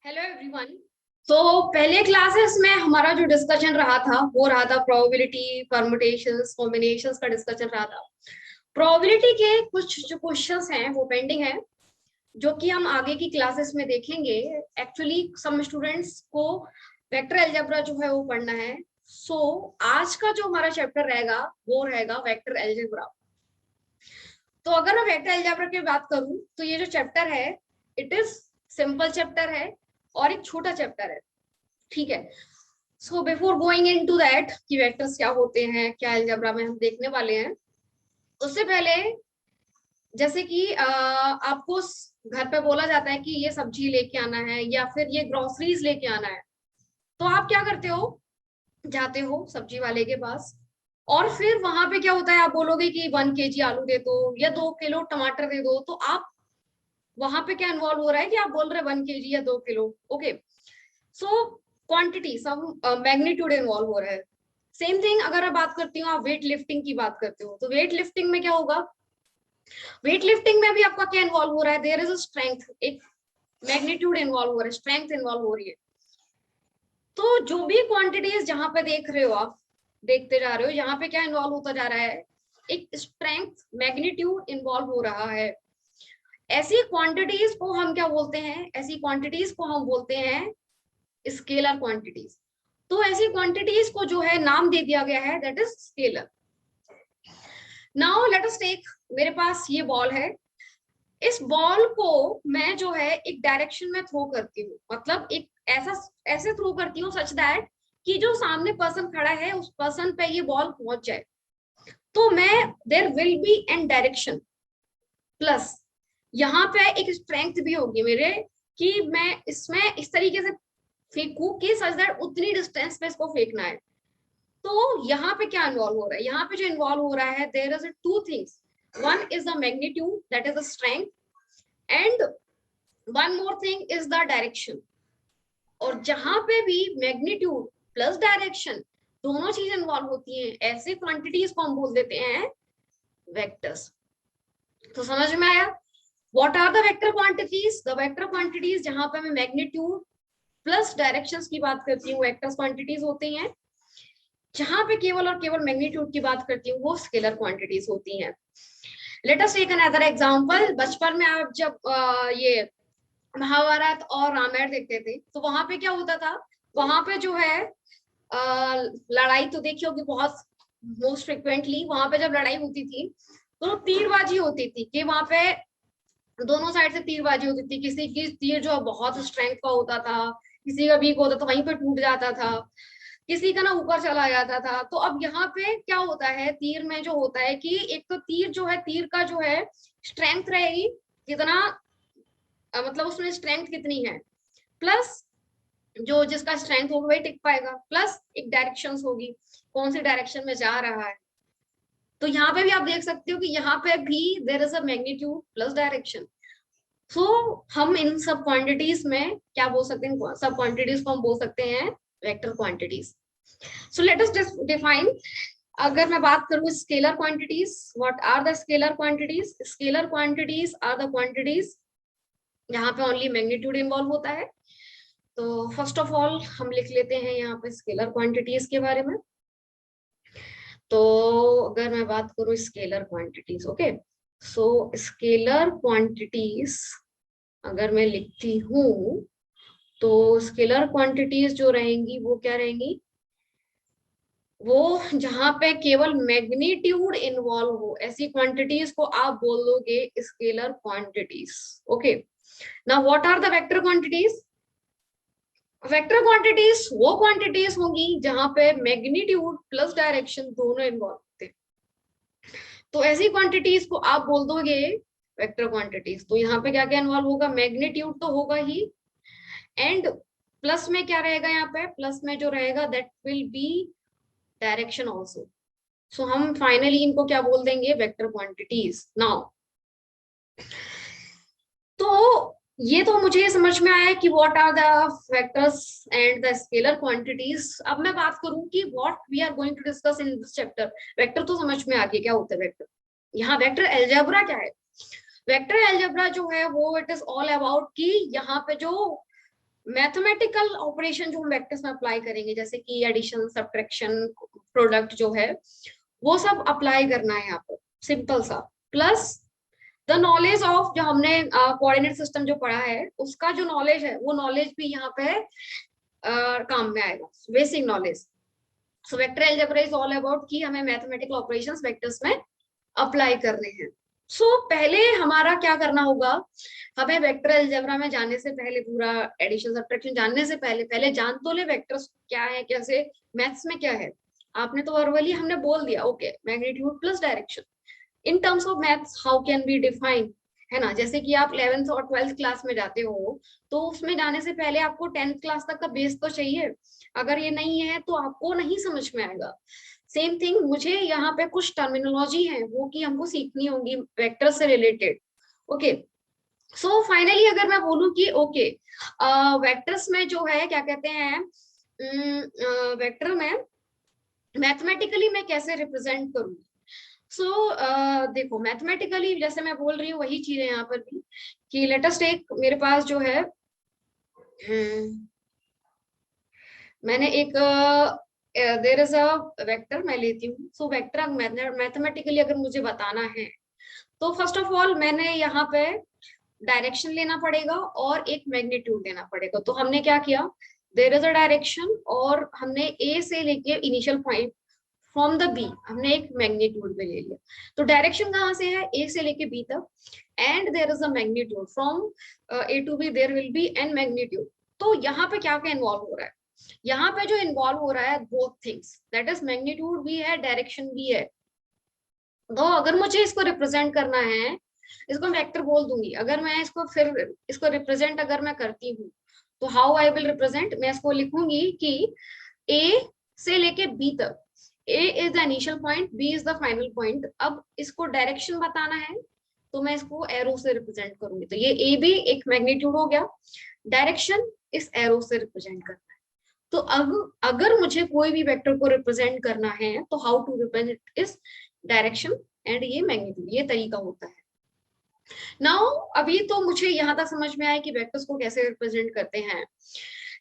Hello everyone. तो पहले classes में हमारा जो डिस्कशन रहा था वो रहा था प्रोबेबिलिटी, परम्यूटेशंस, कॉम्बिनेशंस का डिस्कशन रहा था। प्रोबेबिलिटी के कुछ जो क्वेश्चंस हैं वो पेंडिंग है, जो कि हम आगे की क्लासेस में देखेंगे। एक्चुअली सम स्टूडेंट्स को वेक्टर अलजेब्रा जो है वो पढ़ना है। सो आज का जो हमारा चैप्टर रहेगा वो रहेगा वेक्टर अलजेब्रा। तो अगर मैं वेक्टर अलजेब्रा की बात करूं तो ये जो चैप्टर है इट इज सिंपल चैप्टर है और एक छोटा चैप्टर है। ठीक है। So before going into that कि वेक्टर्स क्या होते हैं, क्या अलजेब्रा में हम देखने वाले हैं, उससे पहले जैसे कि आपको घर पे बोला जाता है कि ये सब्जी लेके आना है या फिर ये ग्रोसरीज लेके आना है, तो आप क्या करते हो, जाते हो सब्जी वाले के पास और फिर वहां पे क्या होता है, आप बोलोगे कि 1 kg आलू दे दो या 2 किलो टमाटर दे दो। तो आप वहां पे क्या इन्वॉल्व हो रहा है कि आप बोल रहे हैं 1 kg या 2 किलो। ओके। सो क्वांटिटी सम मैग्नीट्यूड इन्वॉल्व हो रहा है। सेम थिंग अगर मैं बात करती हूँ, आप वेट लिफ्टिंग की बात करते हो तो वेट लिफ्टिंग में क्या होगा, वेट लिफ्टिंग में भी आपका क्या इन्वॉल्व हो रहा है, देयर इज अ स्ट्रेंथ, एक मैग्नीट्यूड इन्वॉल्व हो रहा है, स्ट्रेंथ इन्वॉल्व हो रही है। तो जो भी क्वांटिटीज जहां पे देख रहे हो आप, देखते जा रहे हो, यहाँ पे क्या इन्वॉल्व होता जा रहा है, एक स्ट्रेंथ मैग्नीट्यूड इन्वॉल्व हो रहा है। ऐसी क्वांटिटीज को हम क्या बोलते हैं, ऐसी क्वांटिटीज को हम बोलते हैं स्केलर क्वांटिटीज। तो ऐसी क्वांटिटीज को जो है नाम दे दिया गया है, that is scalar. Now let us take, मेरे पास ये बॉल है, इस बॉल को मैं जो है एक डायरेक्शन में थ्रो करती हूँ, मतलब एक ऐसा ऐसे थ्रो करती हूँ सच दैट कि जो सामने पर्सन खड़ा है उस पर्सन पे ये बॉल पहुंच जाए। तो मैं there will be an direction plus यहाँ पे एक स्ट्रेंथ भी होगी मेरे, कि मैं इसमें इस तरीके से फेंकू कि सच दैट उतनी डिस्टेंस पे इसको फेंकना है। तो यहाँ पे क्या इन्वॉल्व हो रहा है, यहाँ पे जो इन्वॉल्व हो रहा है, there is two things, one is the magnitude that is the strength and one more thing is the direction. और जहां पे भी मैग्नीट्यूड प्लस डायरेक्शन दोनों चीज इन्वॉल्व होती हैं, ऐसे क्वांटिटीज को हम बोल देते हैं वेक्टर्स। तो समझ में आया, what are the vector quantities, the vector quantities जहां पे मैं मैग्नीट्यूड प्लस डायरेक्शंस की बात करती हूँ वेक्टर्स क्वांटिटीज होती हैं। जहां पे केवल और केवल मैग्नीट्यूड की बात करती हूँ वो स्केलर क्वांटिटीज होती हैं। Let us take another example. बचपन में आप जब ये महाभारत और रामायण देखते थे तो वहां पे क्या होता था, वहां पे जो है लड़ाई तो देखी होगी बहुत, मोस्ट फ्रिक्वेंटली वहां पे जब लड़ाई होती थी तो तीरबाजी होती थी, कि वहां पे दोनों साइड से तीरबाजी होती थी। किसी की तीर जो बहुत स्ट्रेंथ का होता था, किसी का वीक होता था वहीं पे टूट जाता था, किसी का ना ऊपर चला जाता था। तो अब यहाँ पे क्या होता है, तीर में जो होता है कि एक तो तीर जो है, तीर का जो है स्ट्रेंथ रहेगी कितना, मतलब उसमें स्ट्रेंथ कितनी है, प्लस जो जिसका स्ट्रेंथ होगा वही टिक पाएगा, प्लस एक डायरेक्शन होगी, कौन सी डायरेक्शन में जा रहा है। तो यहाँ पे भी आप देख सकते हो कि यहाँ पे भी there is a magnitude plus direction. So हम इन सब क्वांटिटीज में क्या बोल सकते हैं, सब क्वांटिटीज को हम बोल सकते हैं vector quantities. So let us define, अगर मैं बात करूं scalar quantities, what are the scalar quantities, scalar quantities are the quantities यहाँ पे ओनली मैग्नीट्यूड इन्वॉल्व होता है। तो फर्स्ट ऑफ ऑल हम लिख लेते हैं यहाँ पे स्केलर क्वांटिटीज के बारे में। तो अगर मैं बात करूं scalar quantities, okay, so scalar quantities अगर मैं लिखती हूँ तो स्केलर क्वांटिटीज जो रहेंगी वो क्या रहेंगी, वो जहां पे केवल मैग्नीट्यूड इन्वॉल्व हो, ऐसी क्वांटिटीज को आप बोल दोगे scalar quantities. Okay, now what are the vector quantities, vector quantities वो क्वांटिटीज होंगी जहां पे मैग्नीट्यूड प्लस डायरेक्शन दोनों इन्वॉल्व होते हैं। तो ऐसी क्वांटिटीज को आप बोल दोगे वेक्टर क्वांटिटीज। तो यहाँ पे क्या क्या इन्वॉल्व होगा, मैग्नीट्यूड तो होगा ही, एंड प्लस में क्या रहेगा, यहाँ पे प्लस में जो रहेगा that will be direction also. So हम फाइनली इनको क्या बोल देंगे, वेक्टर क्वांटिटीज। नाउ तो ये तो मुझे समझ में आया कि what are the vectors and the scalar quantities. अब मैं बात करूं कि what we are going to discuss in this chapter. Vector तो समझ में आ गया क्या होता है वेक्टर, यहाँ वेक्टर अलजेब्रा क्या है। वेक्टर अलजेब्रा जो है वो इट इज ऑल अबाउट कि यहाँ पे जो मैथमेटिकल ऑपरेशन जो हम वेक्टर्स में अप्लाई करेंगे, जैसे कि एडिशन, सब्ट्रैक्शन, प्रोडक्ट जो है, वो सब अप्लाई करना है यहाँ पर, सिंपल सा। प्लस द नॉलेज ऑफ, जो हमने कोऑर्डिनेट सिस्टम जो पढ़ा है, उसका जो नॉलेज है, वो नॉलेज भी यहाँ पे काम में आएगा, basic knowledge. So vector algebra is all about कि हमें मैथमेटिकल ऑपरेशंस वेक्टर्स में अप्लाई करने हैं। सो पहले हमारा क्या करना होगा, हमें वेक्टर अलजेब्रा में जाने से पहले, पूरा एडिशन सब्ट्रैक्शन जानने से पहले, पहले जान तो ले वेक्टर्स क्या है, कैसे मैथ्स में क्या है। आपने तो वर्बली हमने बोल दिया, okay, magnitude plus direction. In terms of maths how can be define, है ना। जैसे कि आप 11th और 12th क्लास में जाते हो, तो उसमें जाने से पहले आपको 10th क्लास तक का बेस तो चाहिए। अगर ये नहीं है तो आपको नहीं समझ में आएगा। सेम थिंग, मुझे यहाँ पे कुछ टर्मिनोलॉजी है वो कि हमको सीखनी होगी वेक्टर से रिलेटेड। ओके, सो फाइनली अगर मैं बोलूँ कि ओके, वेक्टर्स में जो है क्या कहते हैं, वेक्टर में मैथमेटिकली मैं कैसे रिप्रेजेंट करूँ। सो देखो, मैथमेटिकली जैसे मैं बोल रही हूँ वही चीज है यहाँ पर भी, कि लेटेस्ट एक मेरे पास जो है, मैंने एक देयर इज अ वेक्टर मैं लेती हूँ। सो वेक्टर मैथमेटिकली अगर मुझे बताना है, तो फर्स्ट ऑफ ऑल मैंने यहाँ पे डायरेक्शन लेना पड़ेगा और एक मैग्नीट्यूड लेना पड़ेगा। तो हमने क्या किया, देयर इज अ डायरेक्शन, और हमने ए से लेके initial point from the B हमने एक मैग्नीट्यूड में ले लिया। तो डायरेक्शन कहाँ से है, ए से लेके बी तक, and there is a magnitude from A to B, there will be an magnitude. तो यहाँ पे क्या क्या इन्वॉल्व हो रहा है, यहाँ पे जो इन्वॉल्व हो रहा है both things, that is magnitude भी है, डायरेक्शन भी है। तो अगर मुझे इसको रिप्रेजेंट करना है, इसको मैं वेक्टर बोल दूंगी। अगर मैं इसको फिर इसको रिप्रेजेंट अगर मैं करती हूँ, तो हाउ आई विल रिप्रेजेंट, मैं इसको लिखूंगी कि ए से लेके बी तक, A is the initial point, B is the final point. अब इसको डायरेक्शन बताना है, तो मैं इसको एरो से रिप्रेजेंट करूंगी। तो ये ए भी एक मैग्नीट्यूड हो गया, डायरेक्शन इस एरो से रिप्रेजेंट करना है। तो अब अगर मुझे कोई भी वेक्टर को रिप्रेजेंट करना है, तो हाउ टू रिप्रेजेंट इस डायरेक्शन एंड ये मैग्नीट्यूड, ये तरीका होता है। नाउ अभी तो मुझे यहाँ तक समझ में आया कि वेक्टर्स को कैसे रिप्रेजेंट करते हैं।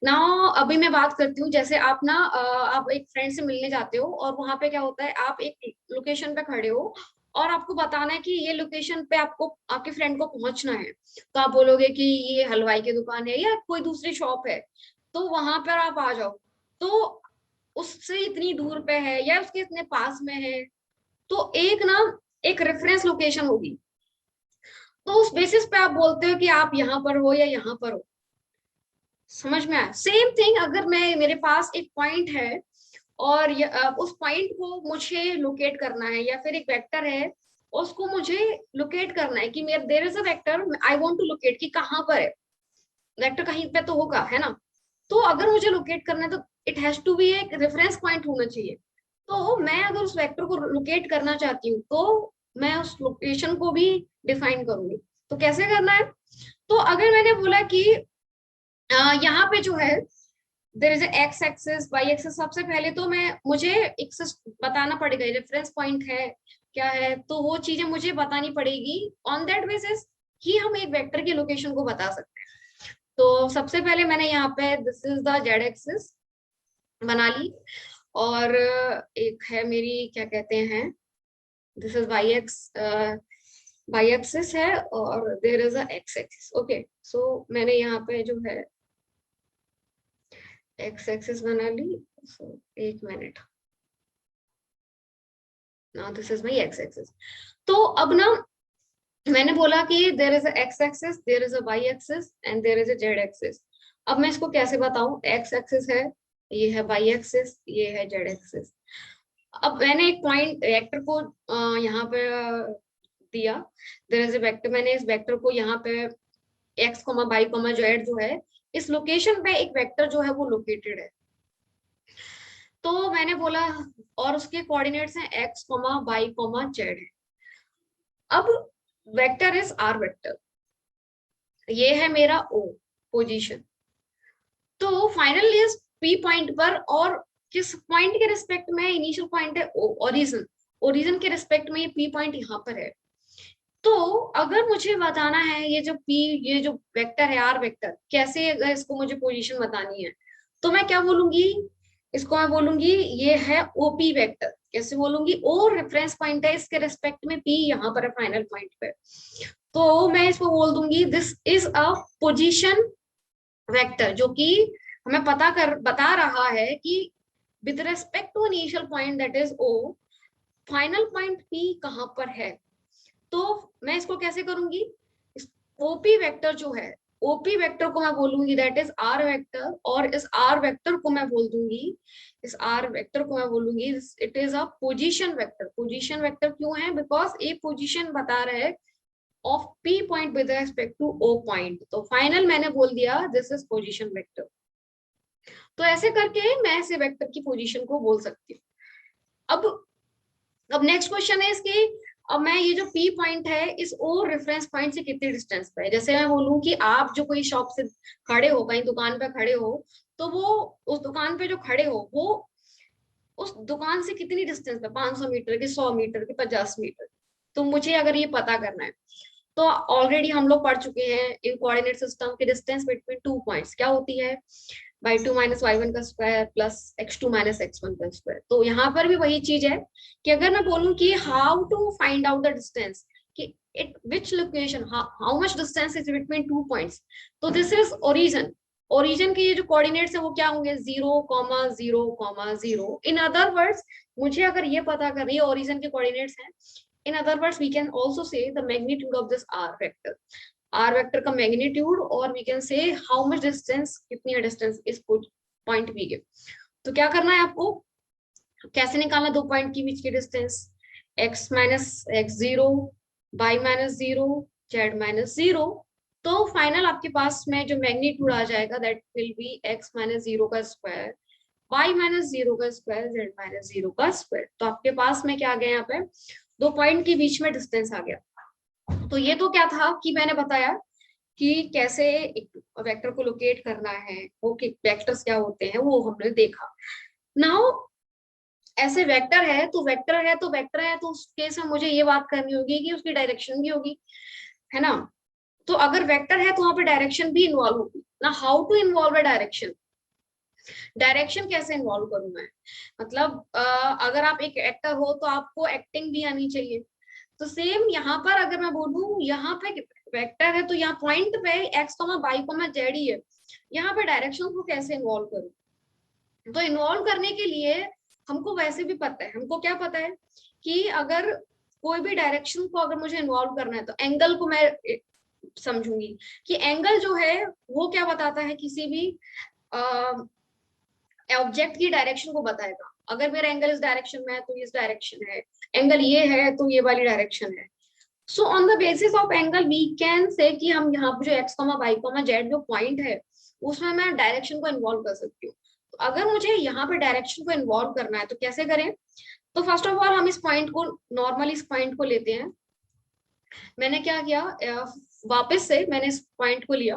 नाउ अभी मैं बात करती हूँ, जैसे आप ना आप एक फ्रेंड से मिलने जाते हो, और वहां पे क्या होता है, आप एक लोकेशन पे खड़े हो, और आपको बताना है कि ये लोकेशन पे आपको आपके फ्रेंड को पहुंचना है। तो आप बोलोगे कि ये हलवाई की दुकान है या कोई दूसरी शॉप है, तो वहां पर आप आ जाओ। तो उससे इतनी दूर पे है या उसके इतने पास में है, तो एक ना एक रेफरेंस लोकेशन होगी। तो उस बेसिस पे आप बोलते हो कि आप यहाँ पर हो या यहाँ पर हो। समझ में आया। सेम थिंग, अगर मैं मेरे पास एक पॉइंट है, और उस पॉइंट को मुझे लोकेट करना है, या फिर एक वेक्टर है उसको मुझे लोकेट करना है, कि मेरे there is a vector, I want to locate कि कहाँ पर है वेक्टर, कहीं पे तो होगा, है ना। तो अगर मुझे लोकेट करना है, तो इट हैज टू बी एक रेफरेंस पॉइंट होना चाहिए। तो मैं अगर उस वेक्टर को लोकेट करना चाहती हूँ, तो मैं उस लोकेशन को भी डिफाइन करूंगी। तो कैसे करना है, तो अगर मैंने बोला कि यहाँ पे जो है there is X axis, Y axis, सबसे पहले तो मैं मुझे एक्सिस बताना पड़ेगा, रेफरेंस पॉइंट है क्या है, तो वो चीजें मुझे बतानी पड़ेगी। ऑन दैट बेसिस ही हम एक वेक्टर की लोकेशन को बता सकते हैं। तो सबसे पहले मैंने यहाँ पे this is the Z axis बना ली, और एक है मेरी क्या कहते हैं, दिस इज वाई एक्सिस है, और there is a X axis. Okay, so मैंने यहाँ पे जो है एक्स एक्सिस बना ली। सो एक minute, now this is my X axis. तो अब ना मैंने बोला कि there is a X axis, there is a Y axis and there is a Z axis. अब मैं इसको कैसे बताऊं, एक्स एक्सिस है, ये है वाई एक्सिस, ये है जेड एक्सिस। अब मैंने एक पॉइंट वेक्टर को यहाँ पे दिया, देयर इज अ वेक्टर, मैंने इस वेक्टर को यहाँ पे X comma Y comma Z जो है, इस लोकेशन पे एक वेक्टर जो है वो लोकेटेड है। तो मैंने बोला, और उसके कोऑर्डिनेट्स हैं X comma Y comma Z है। अब वेक्टर इज आर वेक्टर, ये है मेरा ओ पोजीशन। तो फाइनल इज पी पॉइंट पर, और किस पॉइंट के रिस्पेक्ट में, इनिशियल पॉइंट है ओ, ओरिजिन, ओरिजिन के रिस्पेक्ट में ये पी पॉइंट यहाँ पर है। तो अगर मुझे बताना है ये जो पी, ये जो वेक्टर है आर वेक्टर, कैसे अगर इसको मुझे पोजीशन बतानी है, तो मैं क्या बोलूंगी, इसको मैं बोलूंगी ये है ओपी वेक्टर। कैसे बोलूंगी, ओ रेफरेंस पॉइंट है, इसके रेस्पेक्ट में पी यहाँ पर है फाइनल पॉइंट पे, तो मैं इसको बोल दूंगी this is a position vector, जो कि हमें बता रहा है कि with respect to initial point that is O, final point P कहाँ पर है। तो मैं इसको कैसे करूंगी, ओपी वेक्टर जो है, ओपी वेक्टर को मैं बोलूंगी दैट इज आर वेक्टर, और इस आर वेक्टर को मैं बोल दूंगी, इस आर वेक्टर को मैं बोलूंगी it is a position vector. Position vector क्यों है, बिकॉज ए पोजीशन बता रहा है of P point with respect to O point, तो फाइनल मैंने बोल दिया दिस इज पोजीशन वेक्टर। तो ऐसे करके मैं ऐसे वेक्टर की पोजीशन को बोल सकती हूँ। अब नेक्स्ट क्वेश्चन है इसकी, अब मैं ये जो पी पॉइंट है इस ओ रेफरेंस पॉइंट से कितनी डिस्टेंस पे है। जैसे मैं बोलूं कि आप जो कोई शॉप से खड़े हो, कहीं दुकान पे खड़े हो, तो वो उस दुकान पे जो खड़े हो वो उस दुकान से कितनी डिस्टेंस पे, 500 मीटर की, 100 मीटर की, 50 मीटर। तो मुझे अगर ये पता करना है, तो ऑलरेडी हम लोग पढ़ चुके हैं इन कोऑर्डिनेट सिस्टम की डिस्टेंस बिटवीन टू पॉइंट्स क्या होती है, y2 माइनस y1 का square plus x2 minus x1 का स्क्वायर। तो यहाँ पर भी वही चीज है कि अगर मैं बोलूं कि how to find out the distance, कि it which location, how much distance is between two points, तो दिस इज ओरिजिन। ओरिजिन के ये जो कोऑर्डिनेट्स है वो क्या होंगे, 0,0,0। इन अदर वर्ड्स, मुझे अगर ये पता करनी है ओरिजिन के कोऑर्डिनेट्स हैं, in other words we can also say the magnitude of this R vector, R vector का मैग्नीट्यूड, और we can say how much distance, कितनी है डिस्टेंस इस पॉइंट बी के। तो क्या करना है आपको, कैसे निकालना दो पॉइंट के बीच की distance, x minus x 0, y minus 0, z minus 0। तो फाइनल आपके पास में जो मैग्नीट्यूड आ जाएगा that will B x minus 0 का स्क्वायर, y माइनस 0 का स्क्वायर, z माइनस 0 का स्क्वायर। तो आपके पास में क्या आ गया, यहाँ पे दो पॉइंट के बीच में डिस्टेंस आ गया। तो ये तो क्या था कि मैंने बताया कि कैसे एक वेक्टर को लोकेट करना है, वो कि वेक्टर्स क्या होते हैं वो हमने देखा। नाउ ऐसे वेक्टर है तो वेक्टर है तो वेक्टर है, तो उस केस में मुझे ये बात करनी होगी कि उसकी डायरेक्शन भी होगी, है ना। तो अगर वेक्टर है तो वहां पे डायरेक्शन भी इन्वॉल्व होगी ना। How to involve a direction, direction कैसे इन्वॉल्व करूं मैं, मतलब अगर आप एक एक्टर हो तो आपको एक्टिंग भी आनी चाहिए। तो सेम यहाँ पर अगर मैं बोलूं, यहाँ पे वेक्टर है तो यहाँ पॉइंट पे एक्स वाई जेड ही है, यहाँ पे डायरेक्शन को कैसे इन्वॉल्व करूं। तो इन्वॉल्व करने के लिए हमको वैसे भी पता है, हमको क्या पता है कि अगर कोई भी डायरेक्शन को अगर मुझे इन्वॉल्व करना है तो एंगल को मैं समझूंगी कि एंगल जो है वो क्या बताता है, किसी भी ऑब्जेक्ट की डायरेक्शन को बताएगा। अगर मेरा एंगल इस डायरेक्शन में है तो इस डायरेक्शन है, एंगल ये है तो ये वाली डायरेक्शन है। So on the basis of angle we can say कि हम यहाँ पे जो एक्स वाई जेड जो पॉइंट है उसमें मैं डायरेक्शन को इन्वॉल्व कर सकती हूँ। तो अगर मुझे यहाँ पे डायरेक्शन को इन्वॉल्व करना है तो कैसे करें, तो फर्स्ट ऑफ ऑल हम इस पॉइंट को, नॉर्मली इस पॉइंट को लेते हैं। मैंने क्या किया, वापस से मैंने इस पॉइंट को लिया,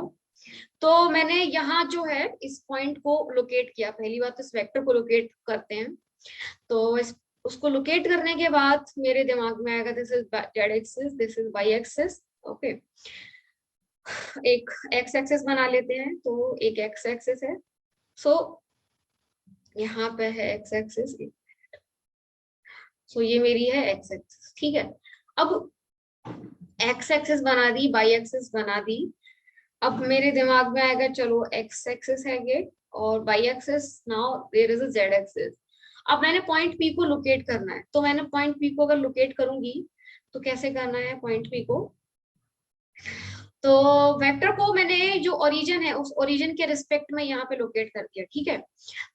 तो मैंने यहाँ जो है इस पॉइंट को लोकेट किया। पहली बात तो इस वेक्टर को लोकेट करते हैं, तो इस उसको लोकेट करने के बाद मेरे दिमाग में आएगा this is Z axis, this is Y axis. Okay, एक एक्स एक्सिस बना लेते हैं, तो एक एक्स एक्सिस है, सो यहाँ पे है एक्स एक्सिस, सो ये मेरी है एक्स एक्सिस, ठीक है। अब एक्स एक्सिस बना दी, वाई एक्सिस बना दी, अब मेरे दिमाग में आएगा चलो एक्स एक्सिस है ये, और Y axis, now there is a Z axis. अब मैंने पॉइंट पी को लोकेट करना है, तो मैंने पॉइंट पी को अगर लोकेट करूंगी तो कैसे करना है पॉइंट पी को, तो वेक्टर को मैंने जो ओरिजिन है उस ओरिजिन के रिस्पेक्ट में यहाँ पे लोकेट कर दिया, ठीक है।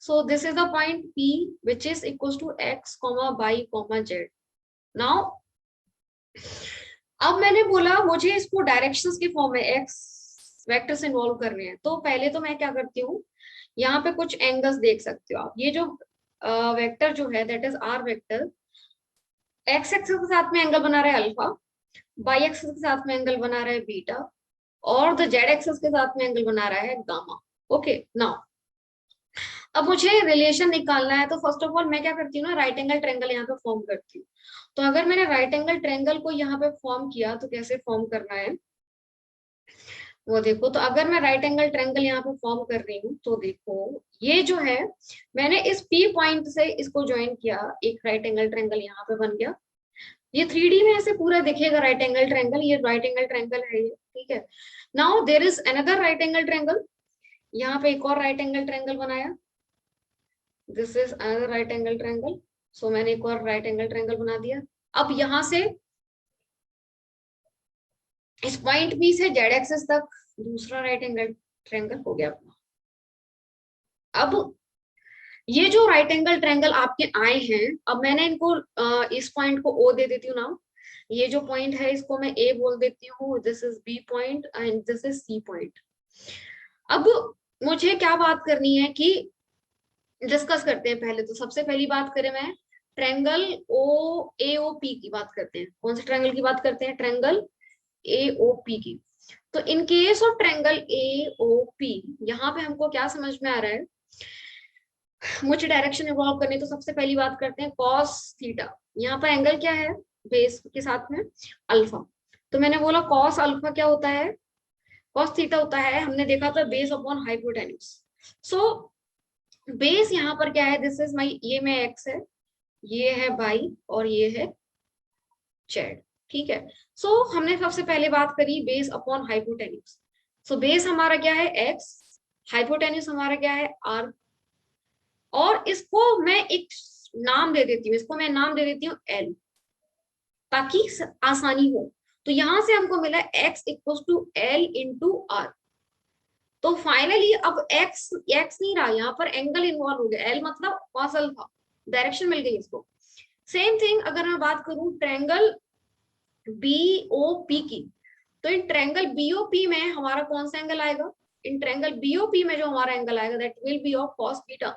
So this is the point P which is equal to X comma Y comma Z. Now अब मैंने बोला मुझे इसको डायरेक्शंस के फॉर्म में एक्स वेक्टर से इन्वॉल्व करने हैं, तो पहले तो मैं क्या करती हूँ, यहाँ पे कुछ एंगल्स देख सकते हो आप। ये जो वेक्टर जो है that is R vector, X axis के साथ में एंगल बना रहा है अल्फा, वाई एक्सिस के साथ में एंगल बना रहा है बीटा, और द जेड एक्सिस के साथ में एंगल बना रहा है गामा। ओके, नाउ अब मुझे रिलेशन निकालना है, तो फर्स्ट ऑफ ऑल मैं क्या करती हूँ ना, राइट एंगल ट्रायंगल यहाँ पे फॉर्म करती हूँ। तो अगर मैंने राइट एंगल ट्रायंगल को यहाँ पे फॉर्म किया तो कैसे फॉर्म करना है वो देखो। तो अगर मैं राइट एंगल ट्रायंगल यहाँ पे फॉर्म कर रही हूँ तो देखो, ये जो है मैंने इस पी पॉइंट से इसको ज्वाइन किया, एक राइट एंगल ट्रायंगल यहाँ पे बन गया। ये 3D में ऐसे पूरा दिखेगा राइट एंगल ट्रायंगल, ये राइट एंगल ट्रायंगल है ये, ठीक है। Now there is another right angle triangle, यहाँ पे एक और राइट एंगल ट्रायंगल बनाया, this is another right angle triangle. So मैंने एक और राइट एंगल ट्रायंगल बना दिया। अब यहाँ से इस पॉइंट बी से जेड एक्सिस तक दूसरा राइट एंगल ट्रायंगल हो गया अपना। अब ये जो राइट एंगल ट्रायंगल आपके आए हैं, अब मैंने इनको इस पॉइंट को ओ दे देती हूँ ना, ये जो पॉइंट है इसको मैं ए बोल देती हूँ, this is B point and this is C point. अब मुझे क्या बात करनी है कि डिस्कस करते हैं। पहले तो सबसे पहली बात करें, मैं ट्रायंगल ओ ए ओ पी की बात करते हैं। कौन से ट्रायंगल की बात करते हैं? ट्रायंगल ए ओ पी की। तो in case of triangle A O P, यहाँ पे हमको क्या समझ में आ रहा है, मुझे डायरेक्शन इवॉल्व करनी है, तो सबसे पहली बात करते हैं कॉस थीटा। यहाँ पर एंगल क्या है बेस के साथ में? अल्फा। तो मैंने बोला कॉस अल्फा क्या होता है? कॉस थीटा होता है, हमने देखा था base upon hypotenuse. So base यहाँ पर क्या है, दिस इज माई, ये में एक्स है, ये है बाई और ये है जेड, ठीक है। सो हमने सबसे पहले बात करी base upon hypotenuse. So base हमारा क्या है? एक्स, हाइपोटेन्यूज हमारा क्या है? आर। और इसको मैं एक नाम दे देती हूँ, इसको मैं नाम दे देती हूँ एल, ताकि आसानी हो। तो यहां से हमको मिला X equal to L into R. तो फाइनली अब एक्स एक्स नहीं रहा, यहाँ पर एंगल इन्वॉल्व हो गया, एल मतलब कॉस अल्फा, डायरेक्शन मिल गई इसको। सेम थिंग अगर मैं बात करूं ट्रायंगल बीओपी की, तो इन ट्रायंगल बीओपी में हमारा कौन सा एंगल आएगा? इन ट्रायंगल बीओपी में जो हमारा एंगल आएगा that will B of cos beta.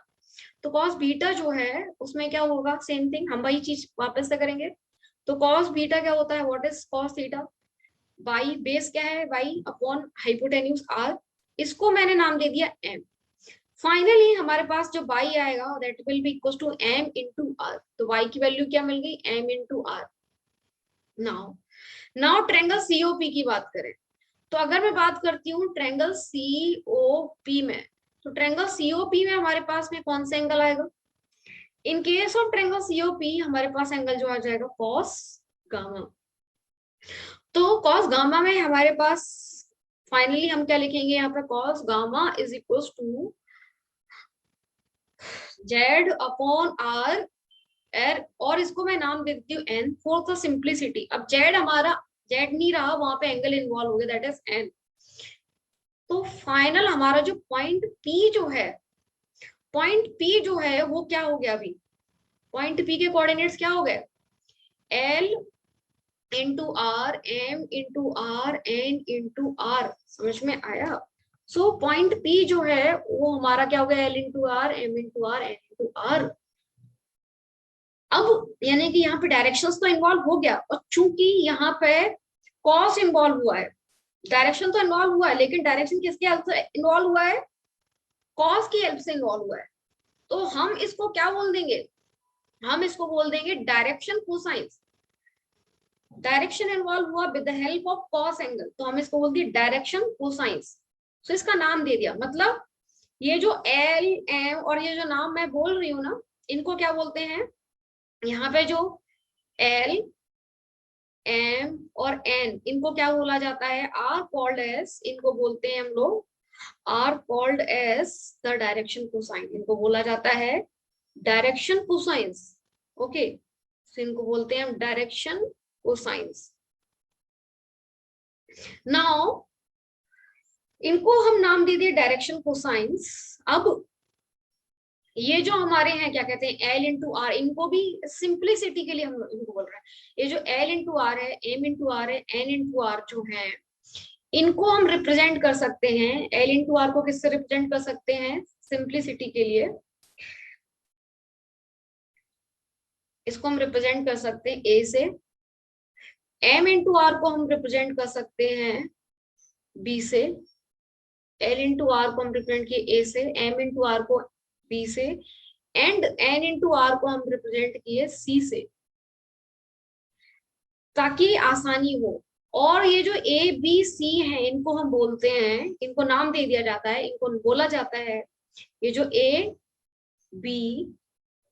तो कॉस बीटा जो है उसमें क्या होगा? सेम थिंग, हम वही चीज वापस से करेंगे। तो कॉस बीटा क्या होता है? What is cos theta? By base क्या है? बाई अपॉन हाइपोटेन्यूज आर, इसको मैंने नाम दे दिया एम। फाइनली हमारे पास जो बाई आएगा that will be equal to M into R. तो वाई की वैल्यू क्या मिल गई? M into R. Now triangle COP की बात करें, तो अगर मैं बात करती हूँ ट्रायंगल सीओपी में, तो ट्रायंगल सीओपी में हमारे पास में कौन सा एंगल आएगा? In case of triangle COP हमारे पास एंगल जो आ जाएगा कॉस गामा। तो कॉस गामा में हमारे पास फाइनली हम क्या लिखेंगे यहाँ पे? Cos gamma is equal to Z upon R uh, और इसको मैं नाम दे देती हूँ एन फॉर द सिंप्लिसिटी। अब जेड हमारा, जेड नहीं रहा, वहां पे एंगल इन्वॉल्व हो गया दैट इज एन। तो फाइनल हमारा जो पॉइंट पी जो है, पॉइंट पी जो है वो क्या हो गया? अभी पॉइंट पी के कोऑर्डिनेट्स क्या हो गए? L into R, M into R, N into R. समझ में आया? सो पॉइंट पी जो है वो हमारा क्या हो गया? L into R, M into R, N into R. अब यानी कि यहाँ पे डायरेक्शंस तो इन्वॉल्व हो गया, और चूंकि यहाँ पे कॉस इन्वॉल्व हुआ है, डायरेक्शन तो इन्वॉल्व हुआ है, लेकिन डायरेक्शन किसके हेल्प से इन्वॉल्व हुआ है? कॉस की हेल्प से इन्वॉल्व हुआ है। तो हम इसको क्या बोल देंगे? हम इसको बोल देंगे डायरेक्शन कोसाइंस। डायरेक्शन इन्वॉल्व हुआ with the help of cos angle, तो हम इसको बोल दिए डायरेक्शन कोसाइंस। तो इसका नाम दे दिया। मतलब ये जो एल एम और ये जो नाम मैं बोल रही हूँ ना, इनको क्या बोलते हैं? यहाँ पे जो एल एम और एन, इनको क्या बोला जाता है? आर कॉल्ड एस, इनको बोलते हैं हम लोग are called as the direction cosine. इनको बोला जाता है डायरेक्शन कोसाइंस। ओके, तो इनको बोलते हैं हम डायरेक्शन कोसाइंस। नाउ इनको हम नाम दे दिए डायरेक्शन कोसाइंस। अब ये जो हमारे हैं क्या कहते हैं? एल इंटू आर, इनको भी सिंप्लिसिटी के लिए हम इनको बोल रहे हैं। ये जो एल इंटू आर है, एम इंटू आर है, एन इंटू आर जो है, इनको हम रिप्रेजेंट कर सकते हैं। एल इंटू आर को किससे रिप्रेजेंट कर सकते हैं सिंप्लिसिटी के लिए? इसको हम रिप्रेजेंट कर सकते हैं ए से। एम इंटू आर को हम रिप्रेजेंट कर सकते हैं बी से। एल इंटू आर को हम रिप्रेजेंट किए ए से, एम इंटू आर को बी से, एंड एन इंटू आर को हम रिप्रेजेंट किए सी से, ताकि आसानी हो। और ये जो ए बी सी है इनको हम बोलते हैं, इनको नाम दे दिया जाता है, इनको बोला जाता है, ये जो ए बी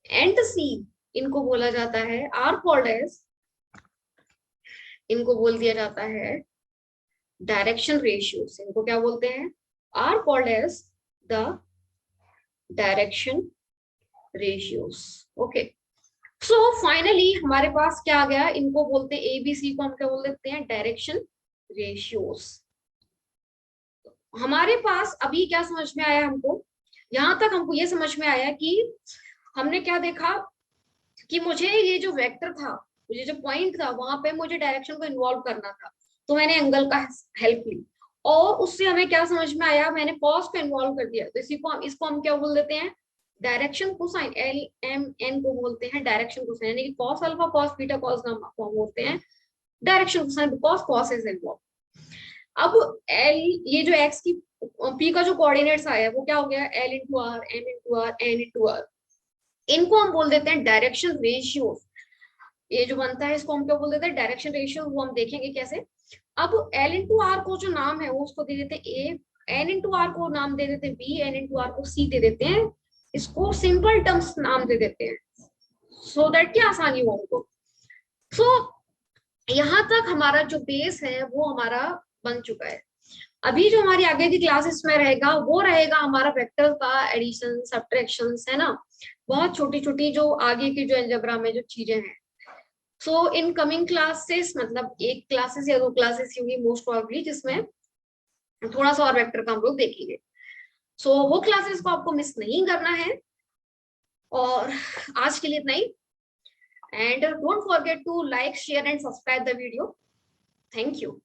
एंड सी इनको बोला जाता है आर कॉल्ड एज, इनको बोल दिया जाता है डायरेक्शन रेशियोस। इनको क्या बोलते हैं? Are called as the direction ratios. Okay, so finally हमारे पास क्या आ गया, इनको बोलते हैं एबीसी को हम क्या बोल देते हैं? Direction ratios. हमारे पास अभी क्या समझ में आया हमको? यहां तक हमको ये समझ में आया कि हमने क्या देखा कि मुझे ये जो वेक्टर था, मुझे जो पॉइंट था, वहां पे मुझे डायरेक्शन को इन्वॉल्व करना था, तो मैंने एंगल का हेल्प ली, और उससे हमें क्या समझ में आया, मैंने कॉस को इन्वॉल्व कर दिया, तो इसको हम क्या बोल देते हैं? Direction cosine. L M N को बोलते हैं डायरेक्शन कोसाइन, यानी कि cos alpha cos beta cos gamma को हम बोलते हैं direction cosine, because cos is involve. अब एल, ये जो एक्स की पी का जो कोऑर्डिनेट्स आया वो क्या हो गया? L into R, M into R, N into R, इनको हम बोल देते हैं डायरेक्शन रेशियो। ये जो बनता है इसको हम क्या बोल देते हैं? Direction ratio. वो हम देखेंगे कैसे। अब एल इंटू आर को जो नाम है वो उसको दे देते हैं ए, एन इंटू आर को नाम दे देते हैं बी, एन इंटू आर को सी दे देते हैं। इसको सिंपल टर्म्स नाम दे देते हैं, सो दैट की आसानी हो उनको। सो यहाँ तक हमारा जो बेस है वो हमारा बन चुका है। अभी जो हमारी आगे की क्लासेस में रहेगा वो रहेगा हमारा वेक्टर का एडिशन, सब्ट्रैक्शन, है ना, बहुत छोटी छोटी जो आगे की जो अलजेब्रा में जो चीजें हैं। सो इन कमिंग क्लासेस, मतलब एक क्लासेस या दो क्लासेस होंगी मोस्ट प्रोबेबली, जिसमें थोड़ा सा और वेक्टर का हम लोग देखेंगे। सो वो क्लासेस को आपको मिस नहीं करना है। और आज के लिए इतना ही, and don't forget to like share and subscribe the video. Thank you.